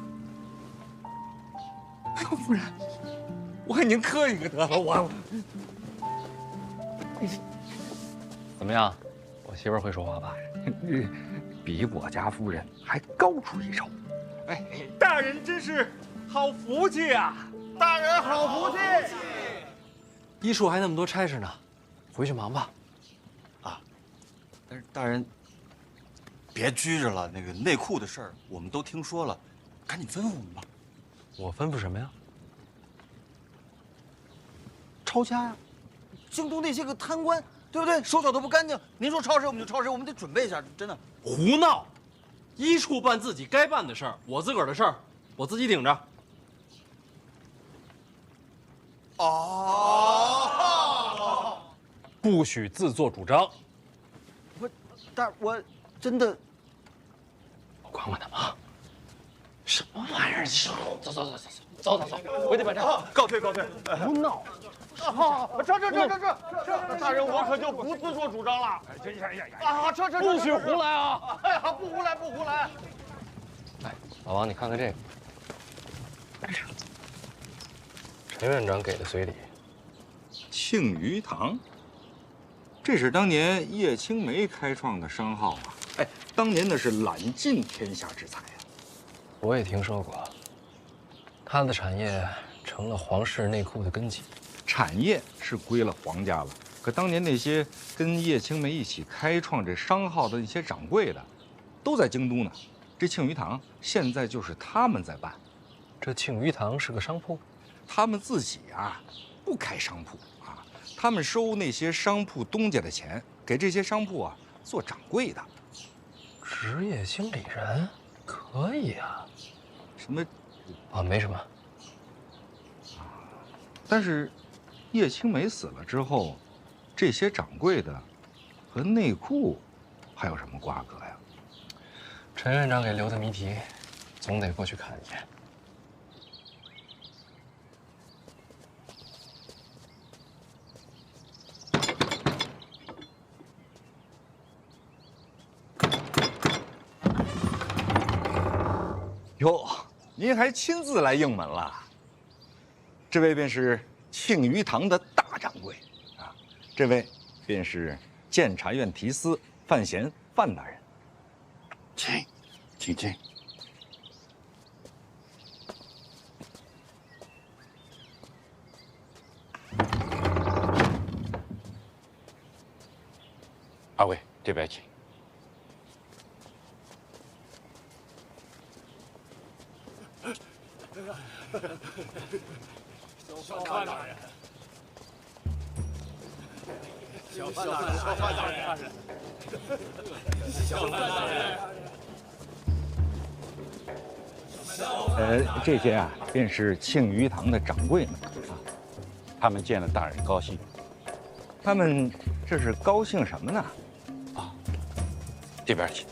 夫人，我跟您磕一个得了，我。怎么样？我媳妇儿会说话吧？比我家夫人还高出一筹。哎，大人真是好福气啊！大人好福气。医术还那么多差事呢，回去忙吧。但是大人，别拘着了，那个内库的事儿我们都听说了，赶紧吩咐我们吧。我吩咐什么呀？抄家呀！京都那些个贪官，对不对？手脚都不干净。您说抄谁我们就抄谁，我们得准备一下，真的。胡闹！医处办自己该办的事儿，我自个儿的事儿，我自己顶着。哦。不许自作主张。但我真的，我管管他忙。什么玩意儿？走，回去办账。告退。不闹。撤！大人，我可就不自作主张了。撤！不许胡来啊！哎呀，不胡来。哎，老王，你看看这个，陈院长给的随礼。庆余堂。这是当年叶青梅开创的商号啊！哎，当年那是揽尽天下之财啊！我也听说过，他的产业成了皇室内库的根基。产业是归了皇家了，可当年那些跟叶青梅一起开创这商号的那些掌柜的，都在京都呢。这庆余堂现在就是他们在办。这庆余堂是个商铺？他们自己啊，不开商铺。他们收那些商铺东家的钱，给这些商铺啊做掌柜的。职业经理人可以啊。什么？没什么。但是，叶青梅死了之后，这些掌柜的和内库还有什么瓜葛呀？陈院长给留的谜题，总得过去看一眼。哟，您还亲自来应门了。这位便是庆余堂的大掌柜，啊，这位便是监察院提司范闲范大人。请。二位这边请。小范大人，小范大人，这些啊，便是庆余堂的掌柜们啊，他们见了大人高兴。他们这是高兴什么呢？这边请。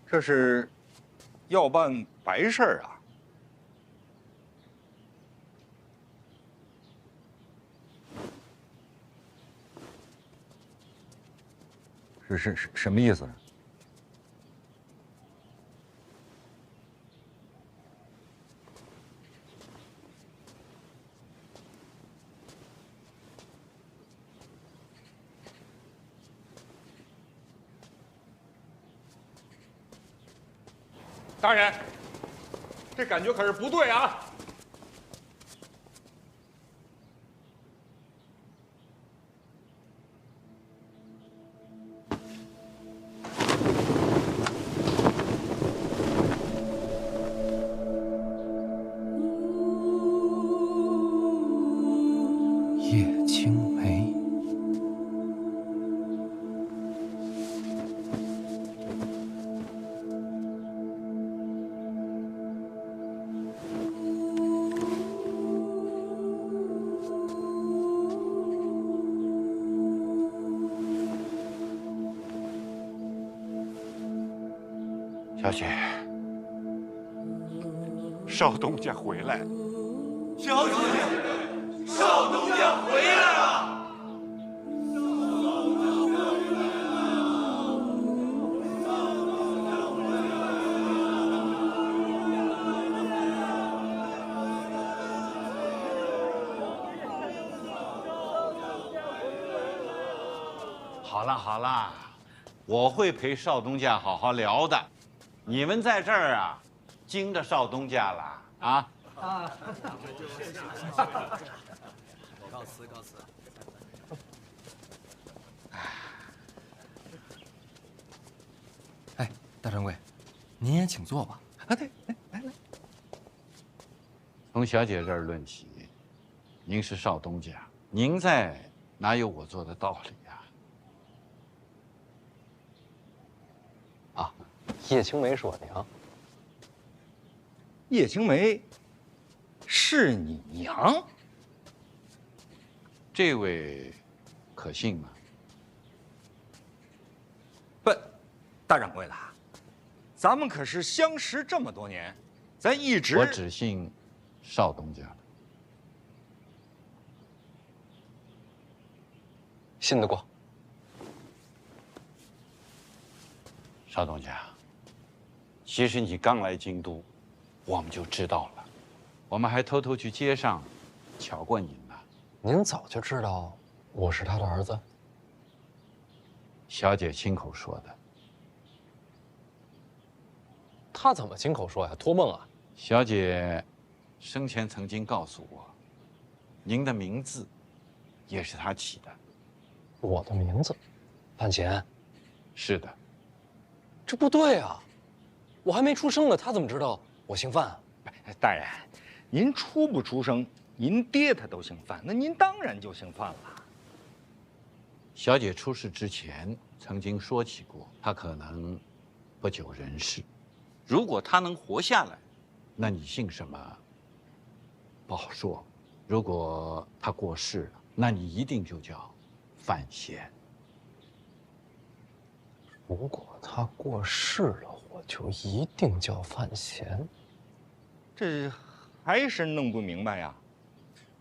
这是要办白事儿啊！是什么意思？大人，这感觉可是不对啊！叶青梅。小姐，少东家回来了。小姐，少东家回来了。好了，我会陪少东家好好聊的。你们在这儿啊，惊着少东家了啊！告辞。哎，大掌柜，您也请坐吧。啊，对，来。从小姐这儿论起，您是少东家，您在哪有我做的道理呀？叶青梅是我娘。叶青梅是你娘？这位可信吗？不，大掌柜的，咱们可是相识这么多年，咱一直……我只信少东家的。信得过。少东家，其实你刚来京都，我们就知道了，我们还偷偷去街上瞧过您呢。您早就知道我是他的儿子？小姐亲口说的。他怎么亲口说呀？托梦啊？小姐生前曾经告诉我，您的名字也是他起的。我的名字，范闲。是的。这不对啊！我还没出生呢，他怎么知道我姓范啊？大人，您出不出生，您爹他都姓范，那您当然就姓范了。小姐出事之前曾经说起过，她可能不久人世。如果她能活下来，那你姓什么不好说。如果她过世了，那你一定就叫范闲。如果他过世了，我就一定叫范闲。这还是弄不明白呀。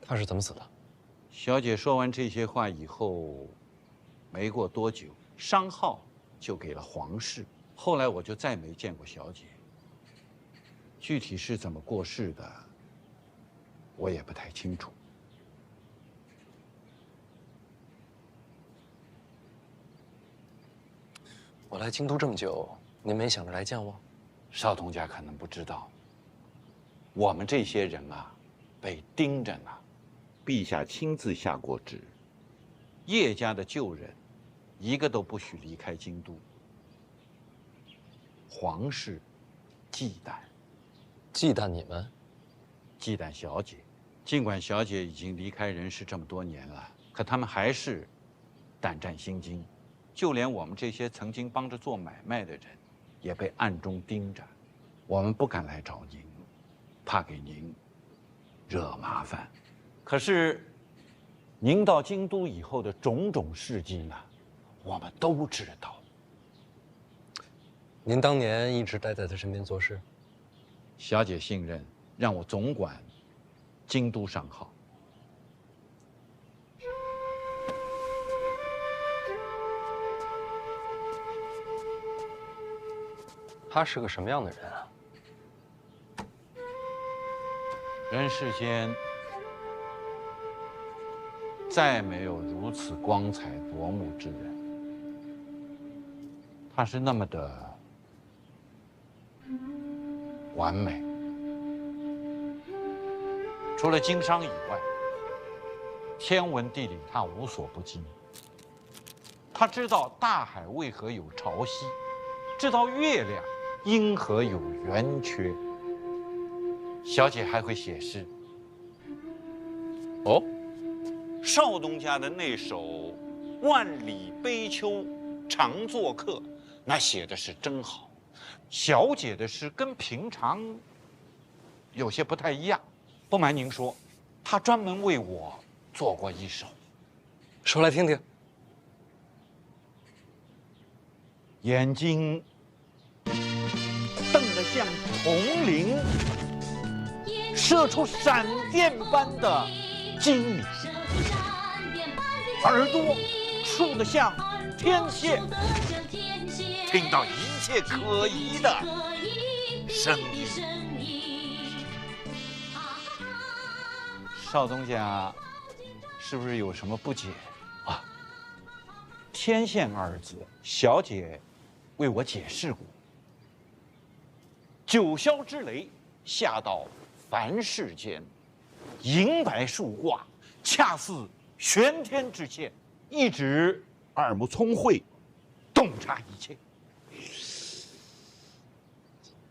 他是怎么死的？小姐说完这些话以后，没过多久，商号就给了皇室。后来我就再没见过小姐。具体是怎么过世的，我也不太清楚。我来京都这么久，您没想着来见我？少东家可能不知道，我们这些人啊，被盯着呢。陛下亲自下过旨，叶家的旧人，一个都不许离开京都。皇室忌惮，忌惮你们，忌惮小姐。尽管小姐已经离开人世这么多年了，可他们还是胆战心惊。就连我们这些曾经帮着做买卖的人，也被暗中盯着。我们不敢来找您，怕给您惹麻烦。可是，您到京都以后的种种事迹呢，我们都知道。您当年一直待在他身边做事，小姐信任，让我总管京都商号。他是个什么样的人啊？人世间再没有如此光彩夺目之人。他是那么的完美，除了经商以外，天文地理他无所不精。他知道大海为何有潮汐，知道月亮因何有圆缺。小姐还会写诗。哦，少东家的那首《万里悲秋常作客》，那写的是真好。小姐的诗跟平常有些不太一样。不瞒您说，她专门为我做过一首，说来听听。眼睛瞪得像铜铃，射出闪电般的精明，耳朵竖得像天线，听到一切可疑的声音。少东家是不是有什么不解啊？天线二字，小姐为我解释过。九霄之雷下到凡世间，银白树挂，恰似玄天之线，一指耳目聪慧，洞察一切。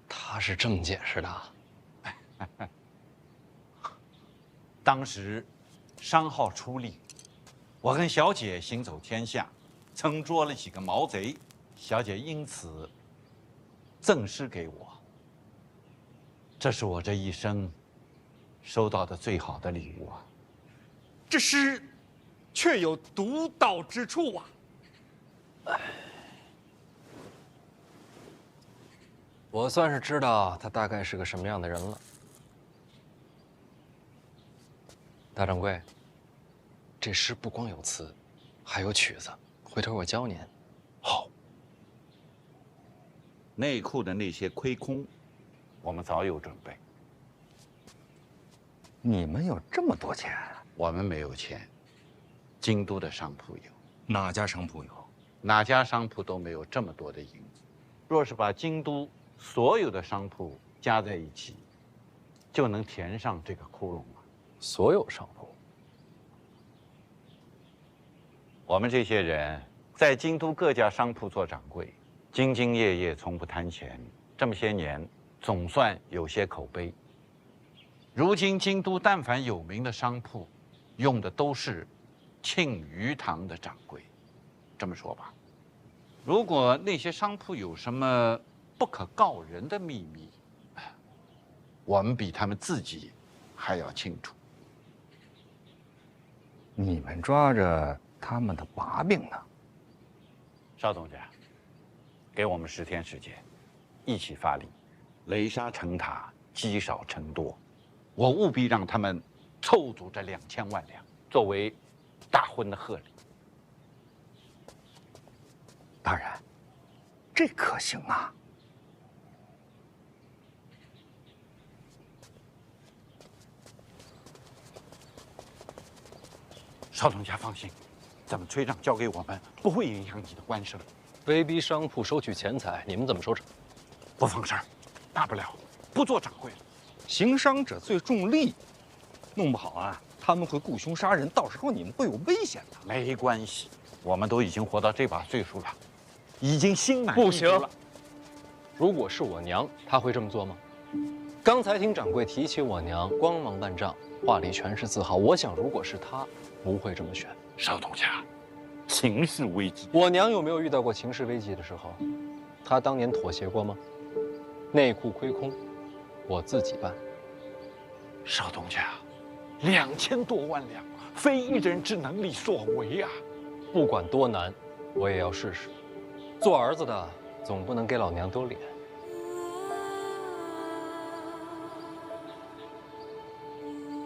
他是这么解释的。当时商号出力，我跟小姐行走天下，曾捉了几个毛贼，小姐因此赠诗给我。这是我这一生收到的最好的礼物啊！这诗却有独到之处啊！我算是知道他大概是个什么样的人了。大掌柜，这诗不光有词，还有曲子，回头我教您。好。内库的那些亏空，我们早有准备。你们有这么多钱？我们没有钱，京都的商铺有。哪家商铺有？哪家商铺都没有这么多的银子。若是把京都所有的商铺加在一起，就能填上这个窟窿了。所有商铺？我们这些人在京都各家商铺做掌柜，兢兢业业，从不贪钱。这么些年，总算有些口碑。如今京都但凡有名的商铺，用的都是庆余堂的掌柜。这么说吧，如果那些商铺有什么不可告人的秘密，我们比他们自己还要清楚。你们抓着他们的把柄呢？邵东家，给我们10天时间，一起发力，雷沙成塔，积少成多。我务必让他们凑足这2000万两。作为大婚的贺礼。大人，这可行啊！少东家放心，咱们村长交给我们，不会影响你的官声。威逼商铺收取钱财，你们怎么收场？不放事儿，大不了不做掌柜了。行商者最重利，弄不好啊，他们会雇凶杀人，到时候你们会有危险的。没关系，我们都已经活到这把岁数了，已经心满意足了。不行，如果是我娘，她会这么做吗？刚才听掌柜提起我娘，光芒万丈，话里全是自豪。我想，如果是她，不会这么选。少东家，情势危急。我娘有没有遇到过情势危急的时候？她当年妥协过吗？内库亏空，我自己办。少东家，2000多万两，非一人之能力所为啊！不管多难，我也要试试。做儿子的总不能给老娘丢脸。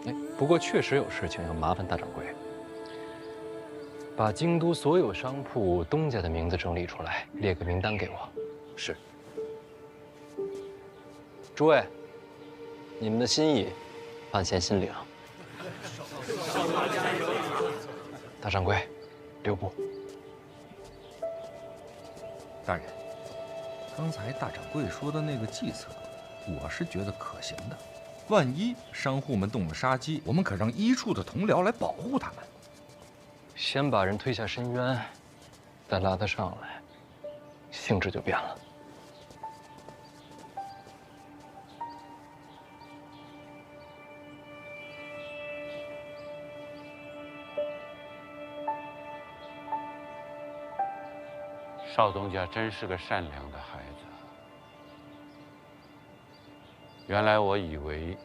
哎，不过确实有事情要麻烦大掌柜，把京都所有商铺东家的名字整理出来，列个名单给我。是。诸位，你们的心意，范闲心领。大掌柜，留步。大人，刚才大掌柜说的那个计策，我是觉得可行的。万一商户们动了杀机，我们可让医处的同僚来保护他们。先把人推下深渊，再拉他上来，性质就变了。少东家真是个善良的孩子。原来我以为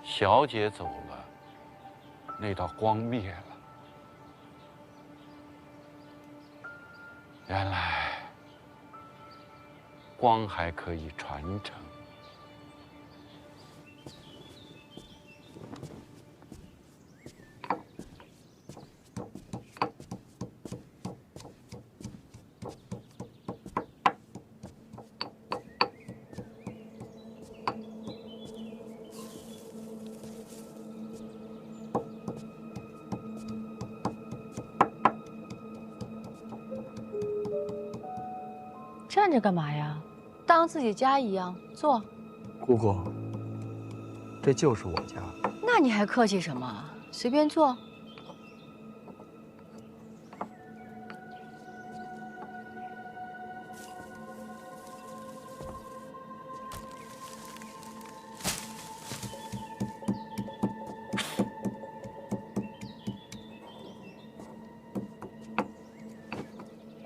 小姐走了，那道光灭了。原来光还可以传承。站着干嘛呀？当自己家一样坐。姑姑，这就是我家。那你还客气什么？随便坐。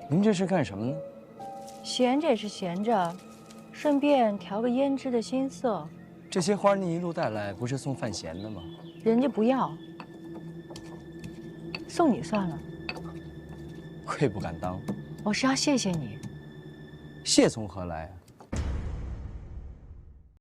您这是干什么呢？闲着也是闲着，顺便调个胭脂的新色。这些花您一路带来，不是送范闲的吗？人家不要，送你算了。愧不敢当。我是要谢谢你。谢从何来啊？